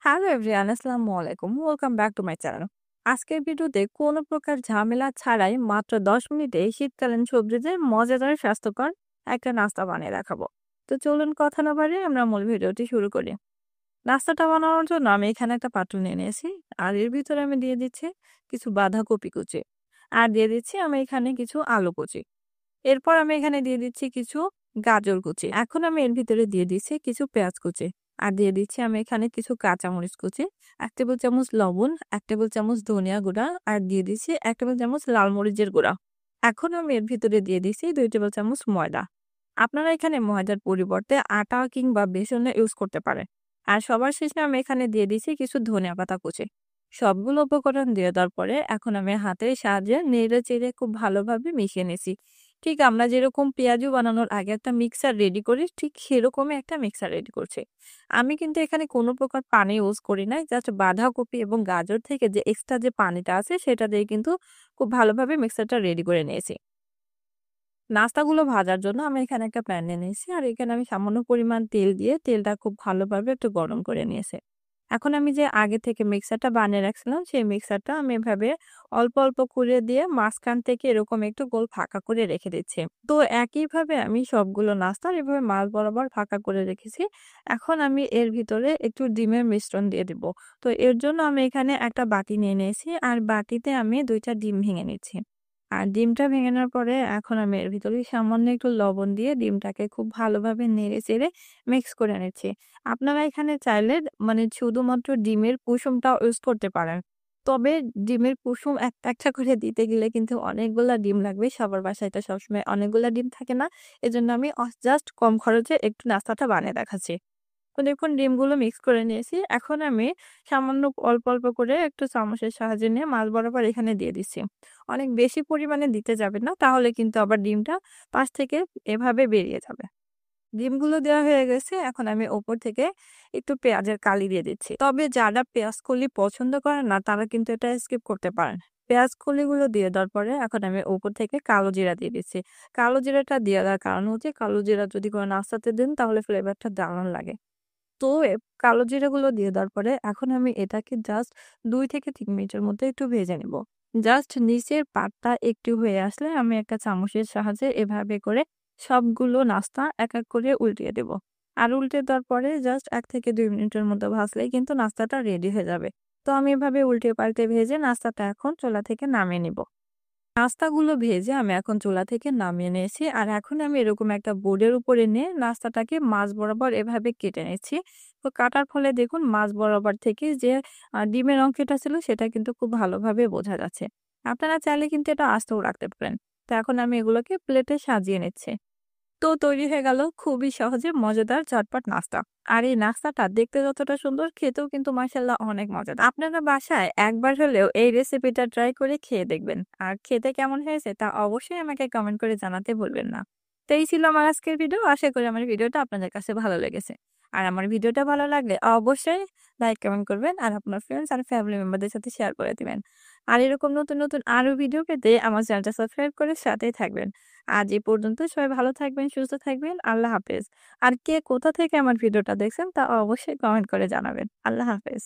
Hello everyone, আসসালামু আলাইকুম। Welcome back to my channel. আজকের ভিডিওতে কোনো প্রকার ঝামেলা ছাড়াই মাত্র ১০ মিনিটে শীতকালীন সবজিদের মজাদার স্বাস্থ্যকর একটা নাস্তা বানিয়ে দেখাবো। তো চলুন কথা না বাড়িয়ে আমরা মূল ভিডিওটি শুরু করি। নাস্তাটা বানানোর জন্য আমি এখানে একটা পাত্র নিয়ে নিয়েছি। আর এর ভিতরে আমি দিয়ে দিচ্ছি কিছু বাঁধাকপি কুচি। আর দিয়ে দিচ্ছি আমি এখানে কিছু আলু কুচি। এরপর আমি এখানে দিয়ে দিচ্ছি কিছু গাজর কুচি। এখন আমি এর ভিতরে দিয়ে দিচ্ছি কিছু পেঁয়াজ কুচি। আর দিয়ে দিচ্ছি আমি এখানে কিছু কাঁচামরিচ কুচি, ১ টেবিল চামচ লবণ, ১ টেবিল চামচ ধনিয়া গুঁড়া আর দিয়ে দিচ্ছি ১ টেবিল চামচ লাল মরিচের গুঁড়া। এখন আমি এর ভিতরে দিয়ে দিচ্ছি ২ টেবিল চামচ ময়দা। আপনারা এখানে ময়দার পরিবর্তে আটা কিংবা বেসনের ইউজ করতে পারেন। আর সবার শেষে আমি এখানে দিয়ে দিচ্ছি কিছু ধনিয়া পাতা কুচি। সবগুলো উপকরণ দিয়ে দেওয়ার পরে এখন আমি হাতের সাহায্যে নেড়ে চেড়ে খুব ভালোভাবে মিশিয়ে নিছি। ঠিক আমরা যেরকম পেঁয়াজু বানানোর আগে একটা মিক্সার রেডি করি, ঠিক সেরকমই একটা মিক্সার রেডি করছি। আমি কিন্তু এখানে কোনো প্রকার পানি ইউজ করি নাই। জাস্ট বাঁধাকপি এবং গাজর থেকে যে এক্সট্রা যে পানিটা আছে সেটা দিয়ে কিন্তু খুব ভালোভাবে মিক্সারটা রেডি করে নিয়েছি। নাস্তাগুলো ভাজার জন্য আমি এখানে একটা প্যান নিয়ে নিয়েছি। আর এখানে আমি সামান্য পরিমাণ তেল দিয়ে তেলটা খুব ভালোভাবে একটু গরম করে নিয়েছি। এখন আমি যে আগে থেকে মিক্সারটা বানিয়ে রাখছিলাম সেই মিক্সারটা আমি এভাবে অল্প অল্প করে দিয়ে মাঝখান থেকে এরকম একটু গোল ফাঁকা করে রেখে দিচ্ছি। তো একইভাবে আমি সবগুলো নাস্তার এভাবে মাঝ বরাবর ফাঁকা করে রেখেছি। এখন আমি এর ভিতরে একটু ডিমের মিশ্রণ দিয়ে দিব। তো এর জন্য আমি এখানে একটা বাটি নিয়ে নিয়েছি আর বাটিতে আমি ২টা ডিম ভেঙে নিচ্ছি। আর ডিমটা ভেঙে নেওয়ার পরে এখন আমি এর ভিতরে সামান্য একটু লবণ দিয়ে ডিমটাকে খুব ভালোভাবে নেড়ে চেড়ে মিক্স করে নিচ্ছি। আপনারা এখানে চাইলে মানে শুধুমাত্র ডিমের কুসুমটাও ইউজ করতে পারেন। তবে ডিমের কুসুম একটা, একটা করে দিতে গেলে কিন্তু অনেকগুলা ডিম লাগবে। সবার বাসায় তো সবসময় অনেকগুলা ডিম থাকে না। এজন্য আমি জাস্ট কম খরচে একটু নাস্তাটা বানিয়ে দেখাচ্ছি। তো দেখুন ডিমগুলো মিক্স করে নিয়েছি। এখন আমি সামান্য অল্প, অল্প করে একটু চামচের সাহায্যে নিয়ে মাঝ বরাবর এখানে দিয়ে দিচ্ছি। অনেক বেশি পরিমাণে দিতে যাবেন না, তাহলে কিন্তু আবার ডিমটা পাশ থেকে এভাবে বেরিয়ে যাবে। ডিমগুলো দেওয়া হয়ে গেছে। এখন আমি উপর থেকে একটু পেঁয়াজের কালি দিয়ে দিচ্ছি। তবে যারা পেঁয়াজ কলি পছন্দ করেন না তারা কিন্তু এটা স্কিপ করতে পারেন। পেঁয়াজ কলিগুলো দিয়ে দেওয়ার পরে এখন আমি উপর থেকে কালো জিরা দিয়ে দিচ্ছি। কালো জিরাটা দিয়ে দেওয়ার কারণ হচ্ছে কালো জিরা যদি কোনো নাস্তাতে দেন তাহলে ফ্লেভারটা দারুণ লাগে। তো কালো জিরাগুলো দিয়ে দেওয়ার পরে এখন আমি এটাকে জাস্ট ২ থেকে ৩ মিনিটের মধ্যে একটু ভেজে নিব। জাস্ট নিচের পাটটা একটু হয়ে আসলে আমি একটা চামচের সাহায্যে এভাবে করে সবগুলো নাস্তা এক, এক করে উল্টিয়ে দেব। আর উল্টে দেওয়ার পরে জাস্ট ১ থেকে ২ মিনিটের মতো ভাজলেই কিন্তু নাস্তাটা রেডি হয়ে যাবে। তো আমি এভাবে উল্টে পাল্টে ভেজে নাস্তাটা এখন চুলা থেকে নামিয়ে নিব। নাস্তাগুলো ভেজে আমি এখন চুলা থেকে নামিয়ে নিয়েছি। আর এখন আমি এরকম একটা বোর্ডের উপরে নিয়ে নাস্তাটাকে মাঝ বরাবর এভাবে কেটে নিচ্ছি। তো কাটার ফলে দেখুন মাঝ বরাবর থেকে যে ডিমের অংশটা ছিল সেটা কিন্তু খুব ভালোভাবে বোঝা যাচ্ছে। আপনারা চাইলে কিন্তু এটা আস্তেও রাখতে পারেন। তো এখন আমি এগুলোকে প্লেটে সাজিয়ে নিচ্ছি। তো তৈরি হয়ে গেল খুবই সহজে মজাদার চটপট নাস্তা। আর এই নাস্তাটা দেখতে যতটা সুন্দর, খেতেও কিন্তু মাশাআল্লাহ অনেক মজাদার। আপনারা বাসায় একবার হলেও এই রেসিপিটা ট্রাই করে খেয়ে দেখবেন। আর খেতে কেমন হয়েছে তা অবশ্যই আমাকে কমেন্ট করে জানাতে ভুলবেন না। তো এই ছিল আমার আজকের ভিডিও। আশা করি আমার ভিডিওটা আপনাদের কাছে ভালো লেগেছে। আর আমার ভিডিওটা ভালো লাগলে অবশ্যই লাইক, কমেন্ট করবেন আর আপনার ফ্রেন্ডস আর ফ্যামিলি মেম্বারদের সাথে শেয়ার করে দিবেন। আর এরকম নতুন, নতুন আরো ভিডিও পেতে আমার চ্যানেলটা সাবস্ক্রাইব করে সাথেই থাকবেন। আজ এই পর্যন্ত। সবাই ভালো থাকবেন, সুস্থ থাকবেন। আল্লাহ হাফেজ। আর কে কোথা থেকে আমার ভিডিওটা দেখছেন তা অবশ্যই কমেন্ট করে জানাবেন। আল্লাহ হাফেজ।